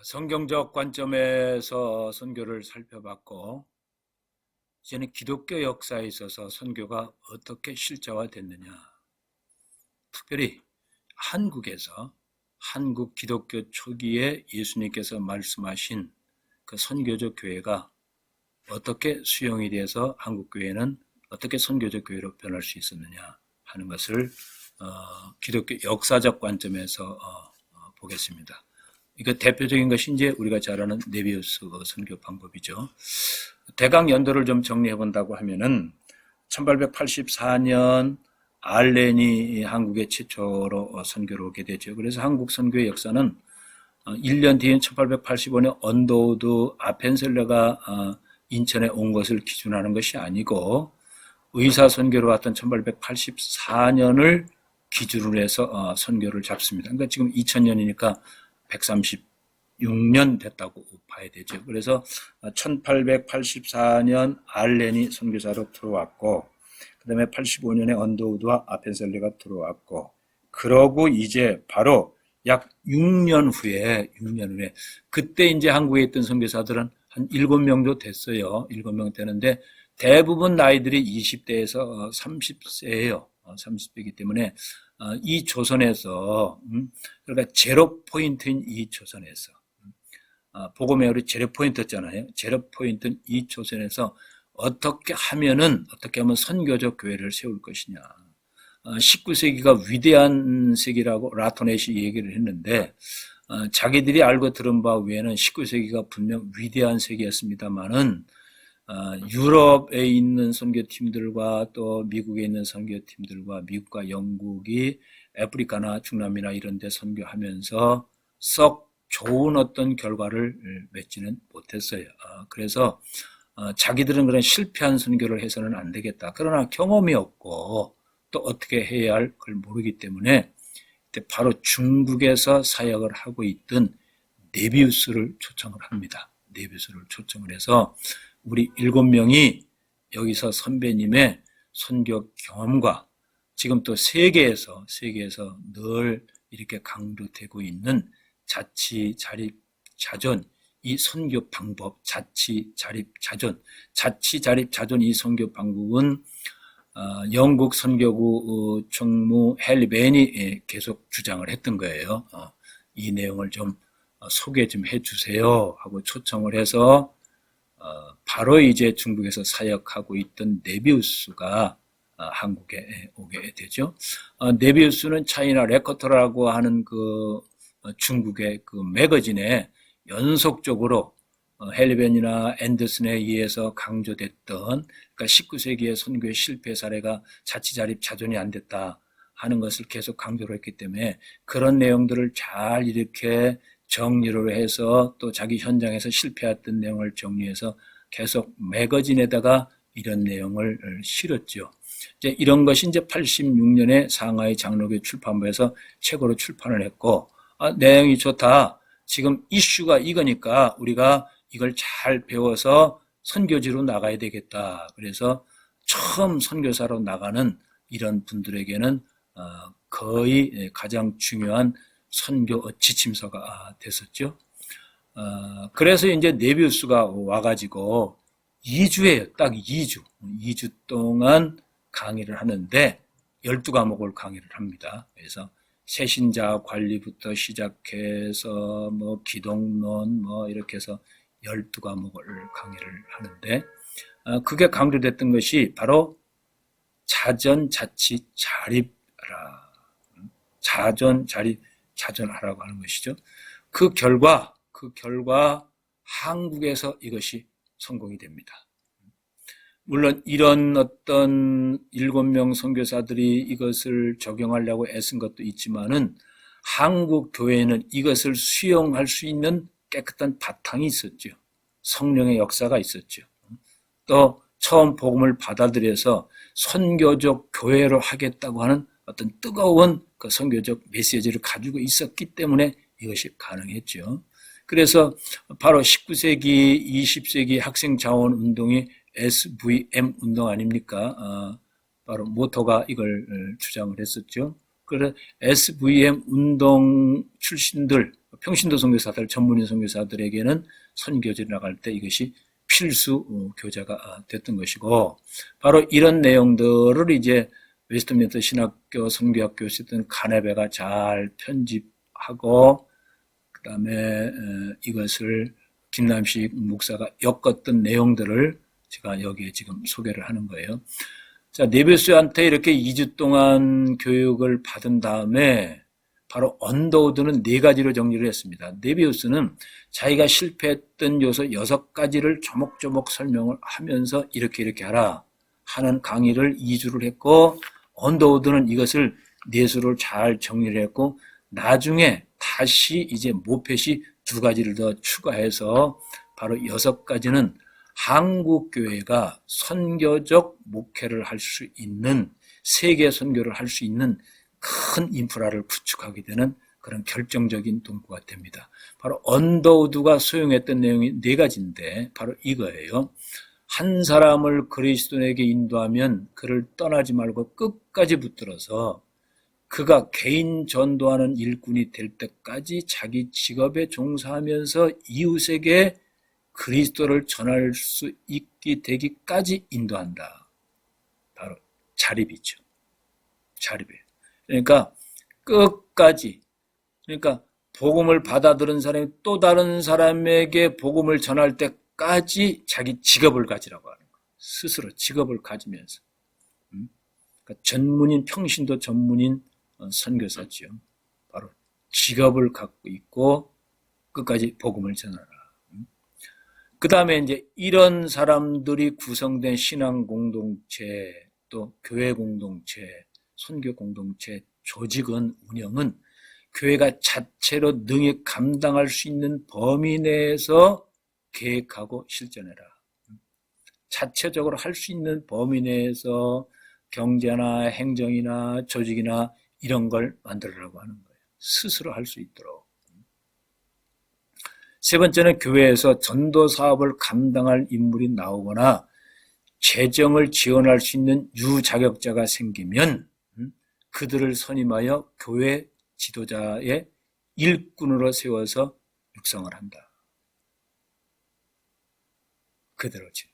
성경적 관점에서 선교를 살펴봤고, 이제는 기독교 역사에 있어서 선교가 어떻게 실제화됐느냐. 특별히 한국에서 한국 기독교 초기에 예수님께서 말씀하신 그 선교적 교회가 어떻게 수용이 돼서 한국 교회는 어떻게 선교적 교회로 변할 수 있었느냐 하는 것을 기독교 역사적 관점에서 보겠습니다. 이거 대표적인 것이 이제 우리가 잘 아는 네비우스 선교 방법이죠. 대강 연도를 좀 정리해 본다고 하면은 1884년 알렌이 한국에 최초로 선교를 오게 되죠. 그래서 한국 선교의 역사는 1년 뒤인 1885년 언더우드 아펜셀러가 인천에 온 것을 기준하는 것이 아니고 의사 선교로 왔던 1884년을 기준으로 해서 선교를 잡습니다. 그러니까 지금 2000년이니까 136년 됐다고 봐야 되죠. 그래서 1884년 알렌이 선교사로 들어왔고, 그 다음에 85년에 언더우드와 아펜셀리가 들어왔고, 그러고 이제 바로 약 6년 후에, 그때 이제 한국에 있던 선교사들은 한 7명도 됐어요. 7명 되는데, 대부분 나이들이 20대에서 30세예요. 30세이기 때문에, 이 조선에서, 그러니까 제로 포인트인 이 조선에서, 복음의 우리 제로 포인트였잖아요. 제로 포인트인 이 조선에서 어떻게 하면 선교적 교회를 세울 것이냐. 19세기가 위대한 세기라고 라토넷이 얘기를 했는데, 자기들이 알고 들은 바 외에는 19세기가 분명 위대한 세기였습니다만은, 유럽에 있는 선교팀들과 또 미국에 있는 선교팀들과 미국과 영국이 아프리카나 중남미나 이런 데 선교하면서 썩 좋은 어떤 결과를 맺지는 못했어요. 그래서 자기들은 그런 실패한 선교를 해서는 안 되겠다. 그러나 경험이 없고 또 어떻게 해야 할 걸 모르기 때문에 바로 중국에서 사역을 하고 있던 네비우스를 초청을 합니다. 네비우스를 초청을 해서 우리 7명이 여기서 선배님의 선교 경험과 지금 또 세계에서 늘 이렇게 강조되고 있는 자치, 자립, 자존, 이 선교 방법, 자치, 자립, 자존 이 선교 방법은 영국 선교구 총무 헨리 계속 주장을 했던 거예요. 이 내용을 좀 소개 좀 해주세요 하고 초청을 해서 바로 이제 중국에서 사역하고 있던 네비우스가 한국에 오게 되죠. 네비우스는 차이나 레커터라고 하는 그 중국의 그 매거진에 연속적으로 헨리 앤더슨에 의해서 강조됐던, 그러니까 19세기의 선교의 실패 사례가 자치자립 자존이 안 됐다 하는 것을 계속 강조를 했기 때문에 그런 내용들을 잘 이렇게 정리를 해서 또 자기 현장에서 실패했던 내용을 정리해서 계속 매거진에다가 이런 내용을 실었죠. 이제 이런 것이 이제 86년에 상하이 장로교 출판부에서 책으로 출판을 했고, 내용이 좋다. 지금 이슈가 이거니까 우리가 이걸 잘 배워서 선교지로 나가야 되겠다. 그래서 처음 선교사로 나가는 이런 분들에게는 거의 가장 중요한 선교 지침서가 됐었죠. 그래서 이제 네비우스가 와가지고 2주예요. 딱 2주 동안 강의를 하는데 12과목을 강의를 합니다. 그래서 새신자 관리부터 시작해서 뭐 기독론 이렇게 해서 12과목을 강의를 하는데, 그게 강조됐던 것이 바로 자전, 자치, 자립하라. 자전, 자립, 자전하라고 하는 것이죠. 그 결과 한국에서 이것이 성공이 됩니다. 물론 이런 어떤 7명 선교사들이 이것을 적용하려고 애쓴 것도 있지만은 한국 교회에는 이것을 수용할 수 있는 깨끗한 바탕이 있었죠. 성령의 역사가 있었죠. 또 처음 복음을 받아들여서 선교적 교회로 하겠다고 하는 어떤 뜨거운 그 선교적 메시지를 가지고 있었기 때문에 이것이 가능했죠. 그래서 바로 19세기, 20세기 학생 자원 운동이 SVM 운동 아닙니까? 바로 모토가 이걸 주장을 했었죠. 그래서 SVM 운동 출신들, 평신도 선교사들, 전문인 선교사들에게는 선교지를 나갈 때 이것이 필수 교재가 됐던 것이고, 바로 이런 내용들을 이제 웨스트민스터 신학교 선교학 교수였던 가네베가 잘 편집하고, 그 다음에 이것을 김남식 목사가 엮었던 내용들을 제가 여기에 지금 소개를 하는 거예요. 자, 네비우스한테 이렇게 2주 동안 교육을 받은 다음에 바로 언더우드는 4가지로 정리를 했습니다. 네비우스는 자기가 실패했던 요소 6가지를 조목조목 설명을 하면서 이렇게 하라 하는 강의를 2주를 했고, 언더우드는 이것을 4수를 잘 정리를 했고, 나중에 다시 이제 모펫이 2가지를 더 추가해서 바로 6가지는 한국교회가 선교적 목회를 할 수 있는, 세계 선교를 할 수 있는 큰 인프라를 구축하게 되는 그런 결정적인 동기가 됩니다. 바로 언더우드가 소용했던 내용이 4가지인데 바로 이거예요. 한 사람을 그리스도인에게 인도하면 그를 떠나지 말고 끝까지 붙들어서 그가 개인 전도하는 일꾼이 될 때까지 자기 직업에 종사하면서 이웃에게 그리스도를 전할 수 있게 되기까지 인도한다. 바로 자립이죠. 자립이에요. 그러니까 끝까지, 그러니까 복음을 받아들은 사람이 또 다른 사람에게 복음을 전할 때까지 자기 직업을 가지라고 하는 거예요. 스스로 직업을 가지면서. 그러니까 전문인, 평신도 전문인 선교사죠. 바로 직업을 갖고 있고 끝까지 복음을 전하라. 그 다음에 이제 이런 사람들이 구성된 신앙 공동체, 또 교회 공동체, 선교 공동체, 조직은, 운영은 교회가 자체로 능히 감당할 수 있는 범위 내에서 계획하고 실천해라. 자체적으로 할 수 있는 범위 내에서 경제나 행정이나 조직이나 이런 걸 만들으라고 하는 거예요. 스스로 할 수 있도록. 세 번째는 교회에서 전도 사업을 감당할 인물이 나오거나 재정을 지원할 수 있는 유자격자가 생기면 그들을 선임하여 교회 지도자의 일꾼으로 세워서 육성을 한다. 그대로 지금.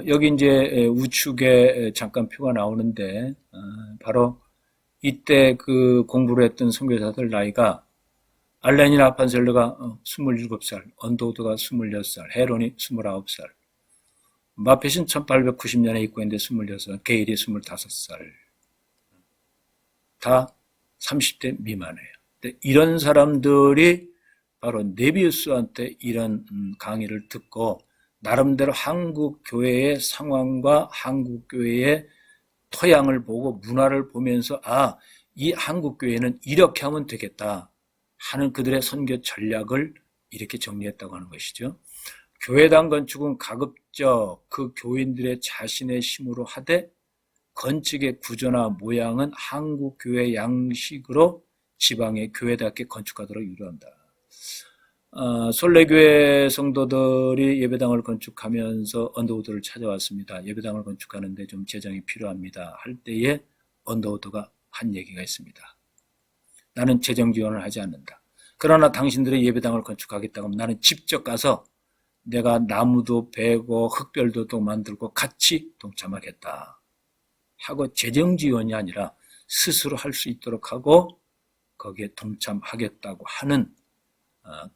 여기 이제 우측에 잠깐 표가 나오는데 바로 이때 그 공부를 했던 선교사들 나이가 알렌이 아판셀르가 27살, 언더우드가 26살, 헤론이 29살, 마펫은 1890년에 입고했는데 26살, 게일이 25살. 다 30대 미만이에요. 이런 사람들이 바로 네비우스한테 이런 강의를 듣고 나름대로 한국 교회의 상황과 한국 교회의 토양을 보고 문화를 보면서 이 한국 교회는 이렇게 하면 되겠다 하는 그들의 선교 전략을 이렇게 정리했다고 하는 것이죠. 교회당 건축은 가급적 그 교인들의 자신의 힘으로 하되 건축의 구조나 모양은 한국 교회 양식으로 지방의 교회답게 건축하도록 유도한다. 솔레교회 성도들이 예배당을 건축하면서 언더우드를 찾아왔습니다. 예배당을 건축하는데 좀 재정이 필요합니다. 할 때에 언더우드가 한 얘기가 있습니다. 나는 재정 지원을 하지 않는다. 그러나 당신들의 예배당을 건축하겠다고 하면 나는 직접 가서 내가 나무도 베고 흙별도 또 만들고 같이 동참하겠다 하고 재정 지원이 아니라 스스로 할 수 있도록 하고 거기에 동참하겠다고 하는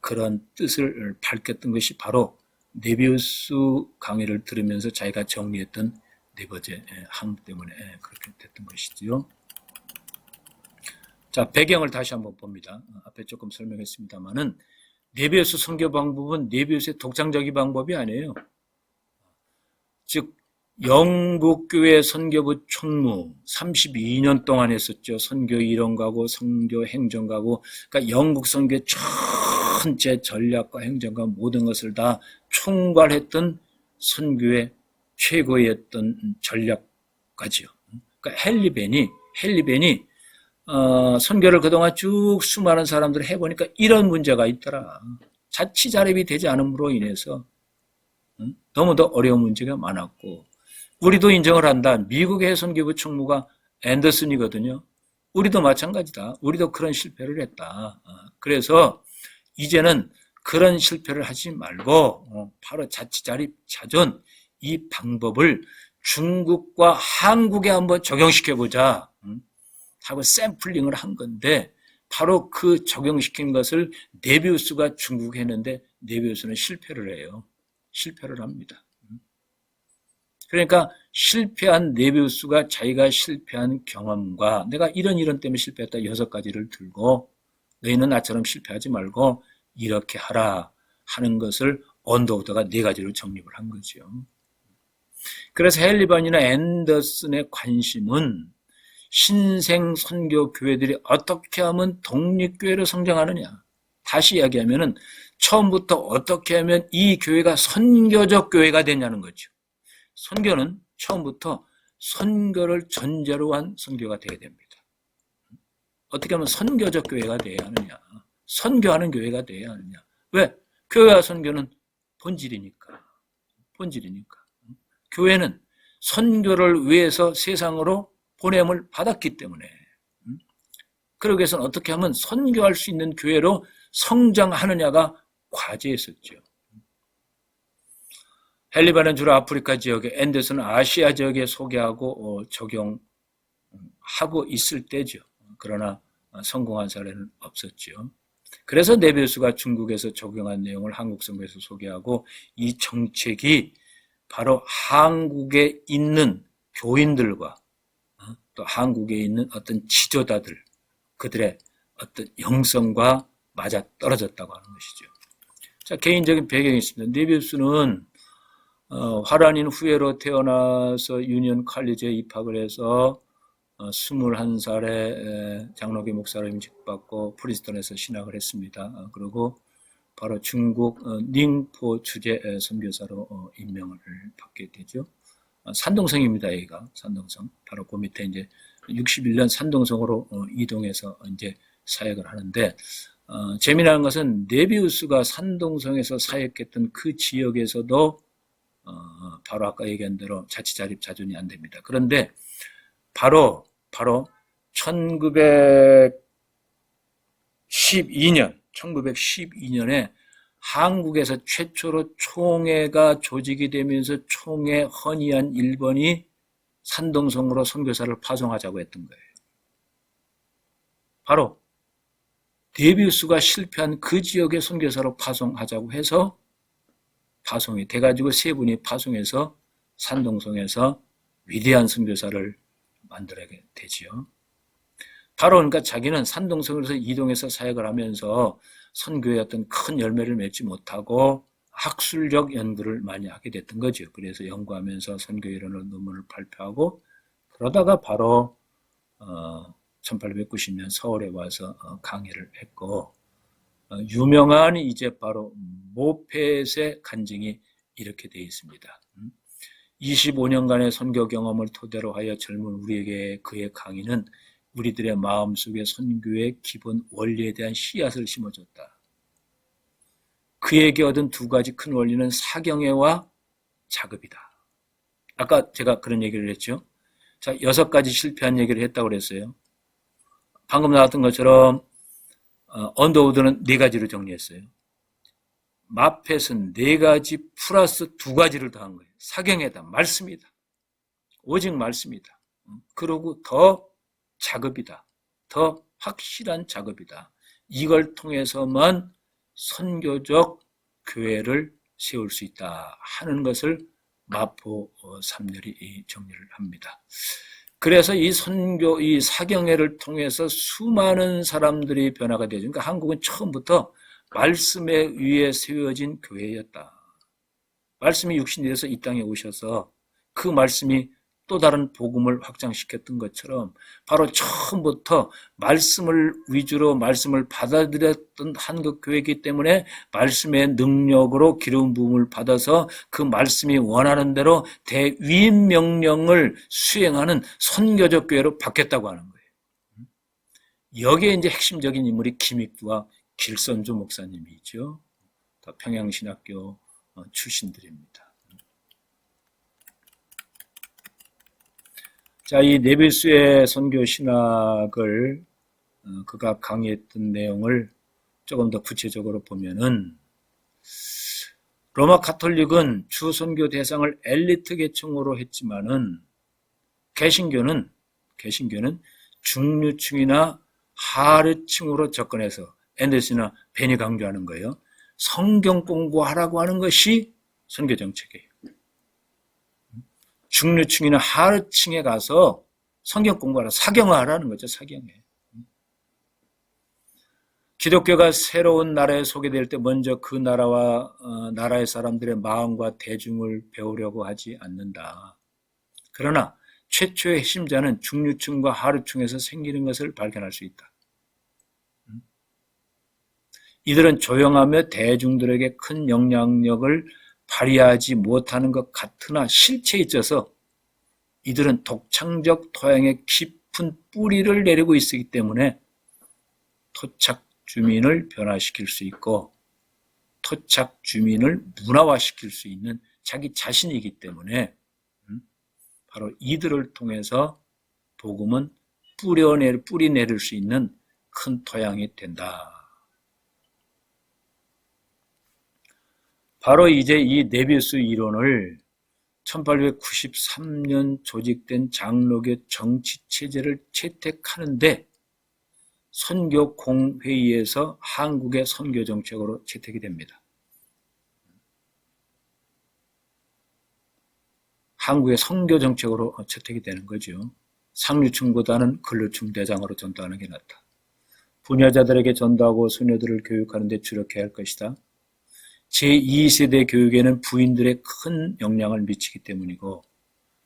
그런 뜻을 밝혔던 것이 바로 네비우스 강의를 들으면서 자기가 정리했던 4번째 항 때문에 그렇게 됐던 것이지요. 자, 배경을 다시 한번 봅니다. 앞에 조금 설명했습니다만은 네비우스 선교 방법은 네비우스의 독창적인 방법이 아니에요. 즉 영국교회 선교부 총무 32년 동안 했었죠. 선교 이론가고 선교 행정가고, 그러니까 영국 선교의 전체 전략과 행정과 모든 것을 다 총괄했던 선교의 최고였던 전략가지요. 그러니까 헨리 벤이 선교를 그동안 쭉 수많은 사람들을 해보니까 이런 문제가 있더라. 자치 자립이 되지 않음으로 인해서 너무도 어려운 문제가 많았고, 우리도 인정을 한다. 미국의 선교부 총무가 앤더슨이거든요. 우리도 마찬가지다. 우리도 그런 실패를 했다. 그래서 이제는 그런 실패를 하지 말고 바로 자치자립자존 이 방법을 중국과 한국에 한번 적용시켜보자 하고 샘플링을 한 건데 바로 그 적용시킨 것을 네비우스가 중국에 했는데 네비우스는 실패를 해요. 실패를 합니다. 그러니까 실패한 네비우스가 자기가 실패한 경험과 내가 이런 때문에 실패했다 6가지를 들고 너희는 나처럼 실패하지 말고 이렇게 하라 하는 것을 언더우드가 4가지로 정립을 한 거죠. 그래서 헨리반이나 앤더슨의 관심은 신생 선교 교회들이 어떻게 하면 독립교회로 성장하느냐. 다시 이야기하면은 처음부터 어떻게 하면 이 교회가 선교적 교회가 되냐는 거죠. 선교는 처음부터 선교를 전제로 한 선교가 되어야 됩니다. 어떻게 하면 선교적 교회가 되어야 하느냐. 선교하는 교회가 되어야 하느냐. 왜? 교회와 선교는 본질이니까. 교회는 선교를 위해서 세상으로 보냄을 받았기 때문에 그러기 위해서는 어떻게 하면 선교할 수 있는 교회로 성장하느냐가 과제였었죠. 헨리반은 주로 아프리카 지역에, 앤더슨은 아시아 지역에 소개하고 적용하고 있을 때죠. 그러나 성공한 사례는 없었죠. 그래서 네비우스가 중국에서 적용한 내용을 한국 선교에서 소개하고 이 정책이 바로 한국에 있는 교인들과 또 한국에 있는 어떤 지도자들 그들의 어떤 영성과 맞아 떨어졌다고 하는 것이죠. 자, 개인적인 배경이 있습니다. 네비우스는 화란인 후예로 태어나서 유니언 칼리지에 입학을 해서 21살에 장로교 목사로 임직받고 프린스턴에서 신학을 했습니다. 그리고 바로 중국 닝포 주재 선교사로 임명을 받게 되죠. 산동성입니다. 여기가 산동성. 바로 그 밑에 이제 61년 산동성으로 이동해서 이제 사역을 하는데 재미나는 것은 네비우스가 산동성에서 사역했던 그 지역에서도 바로 아까 얘기한 대로 자치자립자존이 안 됩니다. 그런데 바로 1912년에 한국에서 최초로 총회가 조직이 되면서 총회 헌의한 1번이 산동성으로 선교사를 파송하자고 했던 거예요. 바로 네비우스가 실패한 그 지역의 선교사로 파송하자고 해서 파송이 돼가지고 3분이 파송해서 산동성에서 위대한 선교사를 만들게 되지요. 바로 그러니까 자기는 산동성에서 이동해서 사역을 하면서 선교의 어떤 큰 열매를 맺지 못하고 학술적 연구를 많이 하게 됐던 거죠. 그래서 연구하면서 선교 이론을 논문을 발표하고 그러다가 바로 1890년 서울에 와서 강의를 했고 유명한 이제 바로 모펫의 간증이 이렇게 되어 있습니다. 25년간의 선교 경험을 토대로 하여 젊은 우리에게 그의 강의는 우리들의 마음속에 선교의 기본 원리에 대한 씨앗을 심어줬다. 그에게 얻은 2가지 큰 원리는 사경애와 작업이다. 아까 제가 그런 얘기를 했죠. 자, 6가지 실패한 얘기를 했다고 그랬어요. 방금 나왔던 것처럼 언더우드는 4가지로 정리했어요. 마펫은 4가지 플러스 2가지를 더한 거예요. 사경애다. 말씀이다. 오직 말씀이다. 그러고 더 작업이다. 더 확실한 작업이다. 이걸 통해서만 선교적 교회를 세울 수 있다 하는 것을 마포 3렬이 정리를 합니다. 그래서 이 선교, 이 사경회를 통해서 수많은 사람들이 변화가 되죠. 그러니까 한국은 처음부터 말씀에 위에 세워진 교회였다. 말씀이 육신이 돼서 이 땅에 오셔서 그 말씀이 또 다른 복음을 확장시켰던 것처럼 바로 처음부터 말씀을 위주로 말씀을 받아들였던 한국 교회이기 때문에 말씀의 능력으로 기름 부음을 받아서 그 말씀이 원하는 대로 대위임 명령을 수행하는 선교적 교회로 바뀌었다고 하는 거예요. 여기에 이제 핵심적인 인물이 김익두와 길선주 목사님이죠. 평양신학교 출신들입니다. 자, 이 네비스의 선교 신학을 그가 강의했던 내용을 조금 더 구체적으로 보면은 로마 가톨릭은 주 선교 대상을 엘리트 계층으로 했지만은 개신교는 중류층이나 하류층으로 접근해서 앤더슨이나 벤이 강조하는 거예요. 성경 공부하라고 하는 것이 선교 정책이에요. 중류층이나 하류층에 가서 성경 공부하라, 사경화하라는 거죠. 사경회. 기독교가 새로운 나라에 소개될 때 먼저 그 나라의 사람들의 마음과 대중을 배우려고 하지 않는다. 그러나 최초의 핵심자는 중류층과 하류층에서 생기는 것을 발견할 수 있다. 이들은 조용하며 대중들에게 큰 영향력을 발휘하지 못하는 것 같으나 실체에 있어서 이들은 독창적 토양에 깊은 뿌리를 내리고 있기 때문에 토착 주민을 변화시킬 수 있고 토착 주민을 문화화시킬 수 있는 자기 자신이기 때문에 바로 이들을 통해서 복음은 뿌리 내릴 수 있는 큰 토양이 된다. 바로 이제 이 네비우스 이론을 1893년 조직된 장로교 정치체제를 채택하는데 선교공회의에서 한국의 선교정책으로 채택이 됩니다. 한국의 선교정책으로 채택이 되는 거죠. 상류층보다는 근로층 대상으로 전도하는 게 낫다. 부녀자들에게 전도하고 소녀들을 교육하는 데 주력해야 할 것이다. 제2세대 교육에는 부인들의 큰 영향을 미치기 때문이고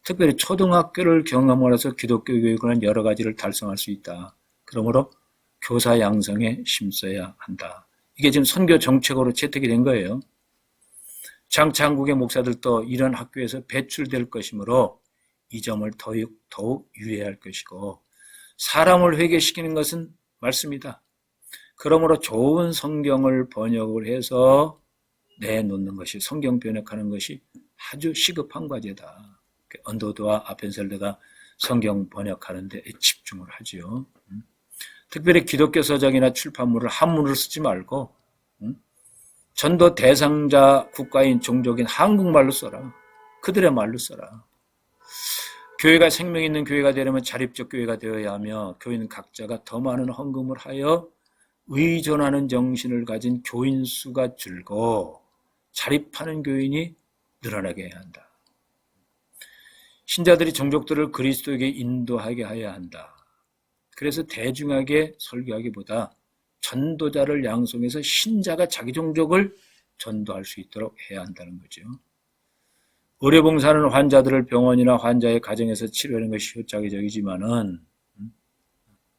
특별히 초등학교를 경험하면서 기독교 교육은 여러 가지를 달성할 수 있다. 그러므로 교사 양성에 힘써야 한다. 이게 지금 선교 정책으로 채택이 된 거예요. 장차 한국의 목사들도 이런 학교에서 배출될 것이므로 이 점을 더욱 유의할 것이고 사람을 회개시키는 것은 맞습니다. 그러므로 좋은 성경을 번역을 해서 내놓는 것이 성경 번역하는 것이 아주 시급한 과제다. 언더우드와 아펜셀러가 성경 번역하는 데 집중을 하지요. 특별히 기독교 서적이나 출판물을 한문으로 쓰지 말고 전도 대상자 국가인 종족인 한국말로 써라. 그들의 말로 써라. 교회가 생명 있는 교회가 되려면 자립적 교회가 되어야 하며 교인은 각자가 더 많은 헌금을 하여 의존하는 정신을 가진 교인 수가 줄고 자립하는 교인이 늘어나게 해야 한다. 신자들이 종족들을 그리스도에게 인도하게 해야 한다. 그래서 대중에게 설교하기보다 전도자를 양성해서 신자가 자기 종족을 전도할 수 있도록 해야 한다는 거죠. 의료봉사는 환자들을 병원이나 환자의 가정에서 치료하는 것이 효자적이지만은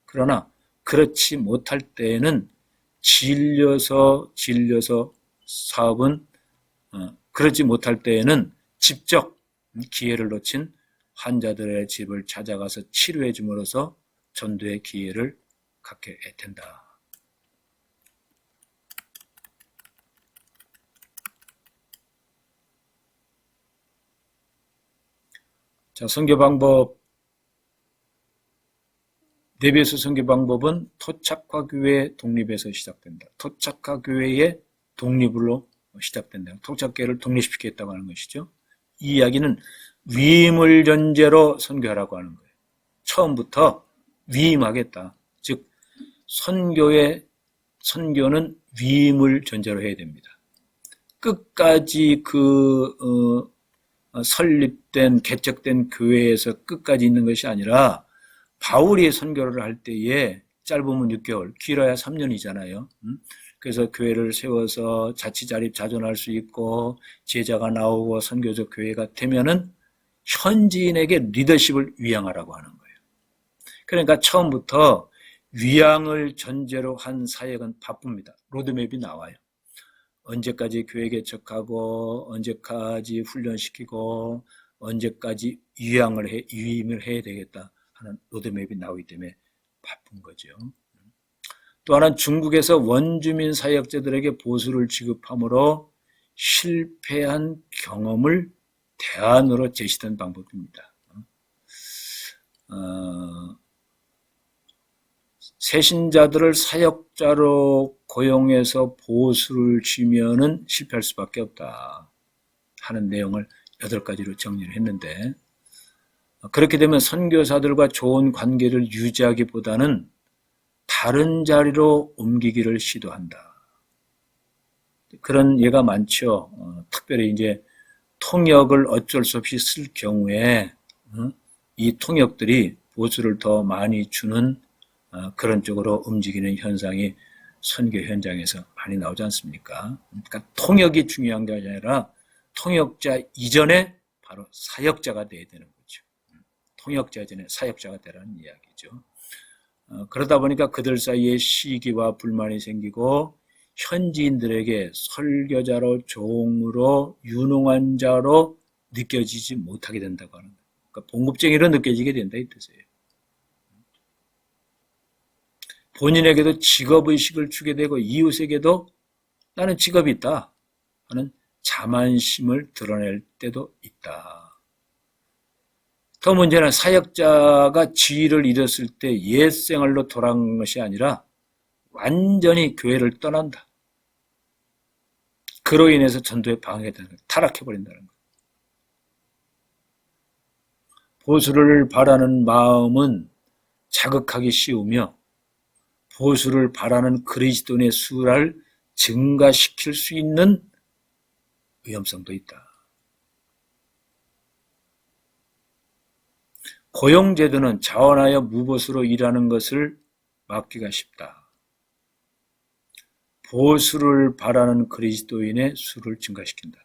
그러나 그렇지 못할 때에는 질려서 사업은 그렇지 못할 때에는 직접 기회를 놓친 환자들의 집을 찾아가서 치료해 줌으로써 전도의 기회를 갖게 된다. 자, 선교 방법. 네비우스 선교 방법은 토착화 교회 독립에서 시작된다. 토착화 교회의 독립으로 시작된다. 토착교회를 독립시키겠다고 하는 것이죠. 이 이야기는 위임을 전제로 선교하라고 하는 거예요. 처음부터 위임하겠다. 즉 선교는 위임을 전제로 해야 됩니다. 끝까지 설립된 개척된 교회에서 끝까지 있는 것이 아니라 바울이 선교를 할 때에 짧으면 6개월, 길어야 3년이잖아요. 그래서 교회를 세워서 자치자립 자존할 수 있고 제자가 나오고 선교적 교회가 되면은 현지인에게 리더십을 위양하라고 하는 거예요. 그러니까 처음부터 위양을 전제로 한 사역은 바쁩니다. 로드맵이 나와요. 언제까지 교회 개척하고 언제까지 훈련시키고 언제까지 위임을 해야 되겠다 하는 로드맵이 나오기 때문에 바쁜 거죠. 또 하나는 중국에서 원주민 사역자들에게 보수를 지급함으로 실패한 경험을 대안으로 제시된 방법입니다. 새신자들을 사역자로 고용해서 보수를 주면은 실패할 수밖에 없다 하는 내용을 8가지로 정리를 했는데, 그렇게 되면 선교사들과 좋은 관계를 유지하기보다는 다른 자리로 옮기기를 시도한다. 그런 예가 많죠. 특별히 이제 통역을 어쩔 수 없이 쓸 경우에 이 통역들이 보수를 더 많이 주는 그런 쪽으로 움직이는 현상이 선교 현장에서 많이 나오지 않습니까? 그러니까 통역이 중요한 게 아니라 통역자 이전에 바로 사역자가 돼야 되는 거죠. 통역자 이전에 사역자가 되라는 이야기죠. 그러다 보니까 그들 사이에 시기와 불만이 생기고 현지인들에게 설교자로 종으로 유능한 자로 느껴지지 못하게 된다고 하는 거예요. 그러니까 봉급쟁이로 느껴지게 된다 이 뜻이에요. 본인에게도 직업의식을 주게 되고 이웃에게도 나는 직업이 있다 하는 자만심을 드러낼 때도 있다. 더 문제는 사역자가 지위를 잃었을 때 옛생활로 돌아간 것이 아니라 완전히 교회를 떠난다. 그로 인해서 전도에 방해되는 거예요. 타락해버린다는 거예요. 보수를 바라는 마음은 자극하기 쉬우며 보수를 바라는 그리스도인의 수를 증가시킬 수 있는 위험성도 있다. 고용제도는 자원하여 무보수로 일하는 것을 막기가 쉽다. 보수를 바라는 그리스도인의 수를 증가시킨다.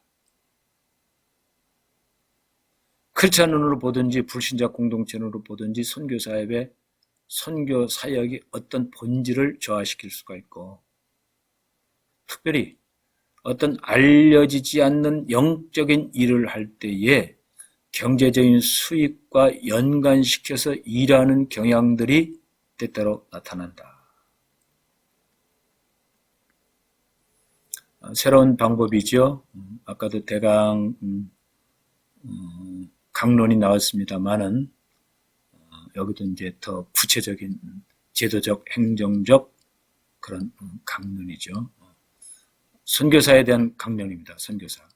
크리스찬으로 보든지 불신자 공동체로 보든지 선교사역의 선교 사역이 어떤 본질을 저하시킬 수가 있고, 특별히 어떤 알려지지 않는 영적인 일을 할 때에 경제적인 수익과 연관시켜서 일하는 경향들이 때때로 나타난다. 새로운 방법이죠. 아까도 대강 강론이 나왔습니다만은 여기도 이제 더 구체적인 제도적, 행정적 그런 강론이죠. 선교사에 대한 강론입니다. 선교사.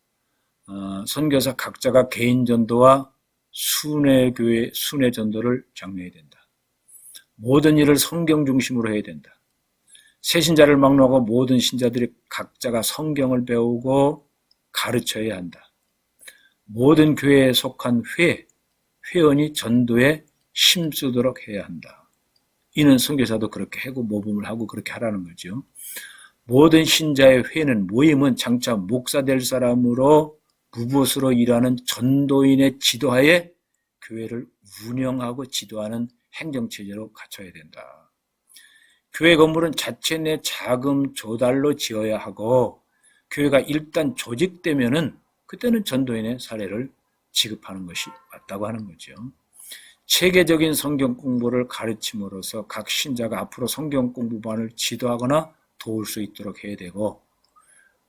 선교사 각자가 개인 전도와 순회교회, 순회 전도를 장려해야 된다. 모든 일을 성경 중심으로 해야 된다. 새신자를 막론하고 모든 신자들이 각자가 성경을 배우고 가르쳐야 한다. 모든 교회에 속한 회원이 전도에 힘쓰도록 해야 한다. 이는 선교사도 그렇게 하고 모범을 하고 그렇게 하라는 거죠. 모든 신자의 회는 모임은 장차 목사 될 사람으로 무보수로 일하는 전도인의 지도하에 교회를 운영하고 지도하는 행정체제로 갖춰야 된다. 교회 건물은 자체 내 자금 조달로 지어야 하고 교회가 일단 조직되면은 그때는 전도인의 사례를 지급하는 것이 맞다고 하는 거죠. 체계적인 성경 공부를 가르침으로써 각 신자가 앞으로 성경 공부반을 지도하거나 도울 수 있도록 해야 되고,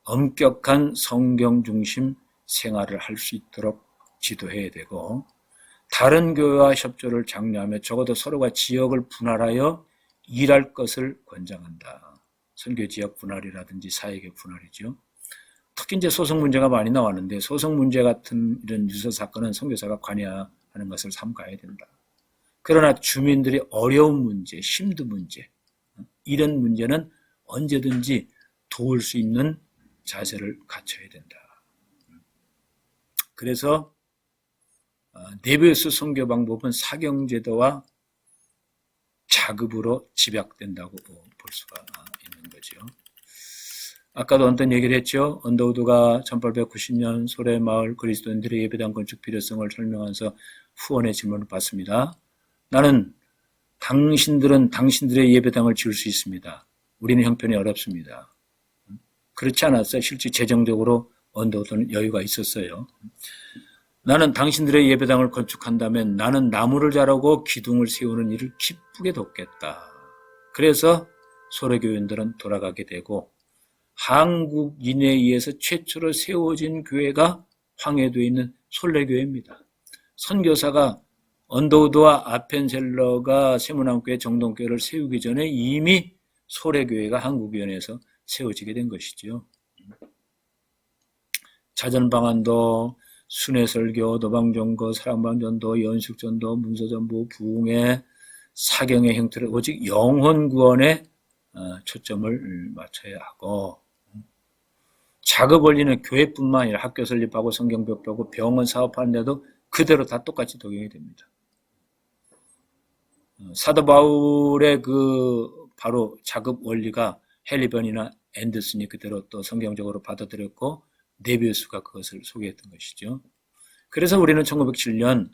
엄격한 성경 중심 생활을 할 수 있도록 지도해야 되고, 다른 교회와 협조를 장려하며 적어도 서로가 지역을 분할하여 일할 것을 권장한다. 선교 지역 분할이라든지 사역의 분할이죠. 특히 이제 소송 문제가 많이 나왔는데, 소송 문제 같은 이런 유서 사건은 선교사가 관여하는 것을 삼가야 된다. 그러나 주민들이 어려운 문제, 힘든 문제, 이런 문제는 언제든지 도울 수 있는 자세를 갖춰야 된다. 그래서 네베우스 선교 방법은 사경제도와 자급으로 집약된다고 볼 수가 있는 거죠. 아까도 어떤 얘기를 했죠. 언더우드가 1890년 소래마을 그리스도인들의 예배당 건축 필요성을 설명하면서 후원의 질문을 받습니다. 나는 당신들은 당신들의 예배당을 지을 수 있습니다. 우리는 형편이 어렵습니다. 그렇지 않았어요. 실제 재정적으로 언더우드는 여유가 있었어요. 나는 당신들의 예배당을 건축한다면 나는 나무를 자르고 기둥을 세우는 일을 기쁘게 돕겠다. 그래서 소래교인들은 돌아가게 되고 한국인에 의해서 최초로 세워진 교회가 황해도에 있는 솔레교회입니다. 선교사가 언더우드와 아펜셀러가 세문안교회 정동교회를 세우기 전에 이미 소래교회가 한국위원회에서 세워지게 된 것이죠. 자전방안도, 순회설교, 노방전거, 사랑방전도, 연숙전도, 문서전부, 부흥회, 사경의 형태를 오직 영혼구원에 초점을 맞춰야 하고, 작업 원리는 교회뿐만 아니라 학교 설립하고 성경벽하고 병원 사업하는데도 그대로 다 똑같이 적용이 됩니다. 사도 바울의 바로 작업 원리가 헬리번이나 앤더슨이 그대로 또 성경적으로 받아들였고 네비우스가 그것을 소개했던 것이죠. 그래서 우리는 1907년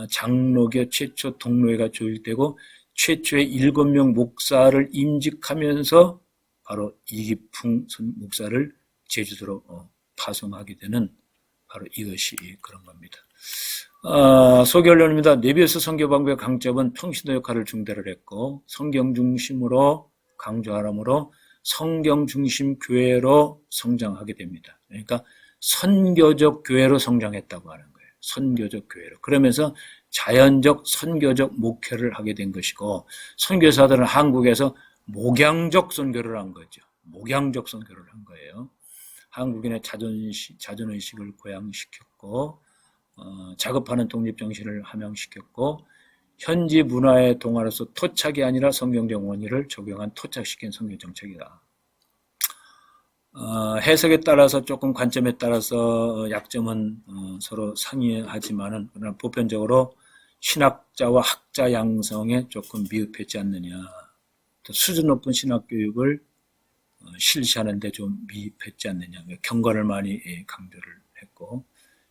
장로교 최초 동로회가 조직되고 최초의 7명 목사를 임직하면서 바로 이기풍 목사를 제주도로 파송하게 되는 바로 이것이 그런 겁니다. 소개언론입니다. 네비우스 선교방법의 강점은 평신도 역할을 중대를 했고 성경 중심으로 강조하므로 성경 중심 교회로 성장하게 됩니다. 그러니까 선교적 교회로 성장했다고 하는 거예요. 선교적 교회로. 그러면서 자연적 선교적 목회를 하게 된 것이고 선교사들은 한국에서 목양적 선교를 한 거죠. 목양적 선교를 한 거예요. 한국인의 자존의식을 고양시켰고 작업하는 독립정신을 함양시켰고 현지 문화의 동화로서 토착이 아니라 성경적 원리를 적용한 토착시킨 성경정책이다. 해석에 따라서 조금 관점에 따라서 약점은 서로 상이하지만은 그러나 보편적으로 신학자와 학자 양성에 조금 미흡했지 않느냐. 또 수준 높은 신학교육을 실시하는 데 좀 미흡했지 않느냐. 경건을 많이 강조를 했고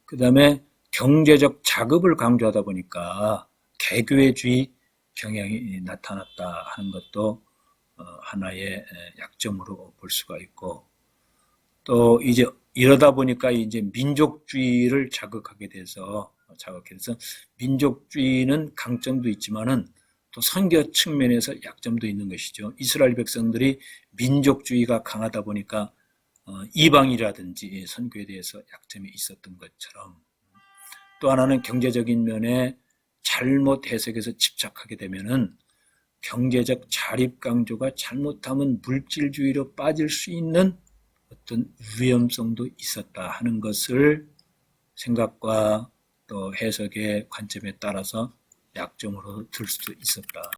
그 다음에 경제적 자급을 강조하다 보니까 개교회주의 경향이 나타났다 하는 것도 하나의 약점으로 볼 수가 있고 또 이제 이러다 보니까 이제 민족주의를 자극해서 민족주의는 강점도 있지만은 또 선교 측면에서 약점도 있는 것이죠. 이스라엘 백성들이 민족주의가 강하다 보니까 이방이라든지 선교에 대해서 약점이 있었던 것처럼 또 하나는 경제적인 면에 잘못 해석해서 집착하게 되면은 경제적 자립 강조가 잘못하면 물질주의로 빠질 수 있는 어떤 위험성도 있었다 하는 것을 생각과 또 해석의 관점에 따라서 약점으로 들 수도 있었다.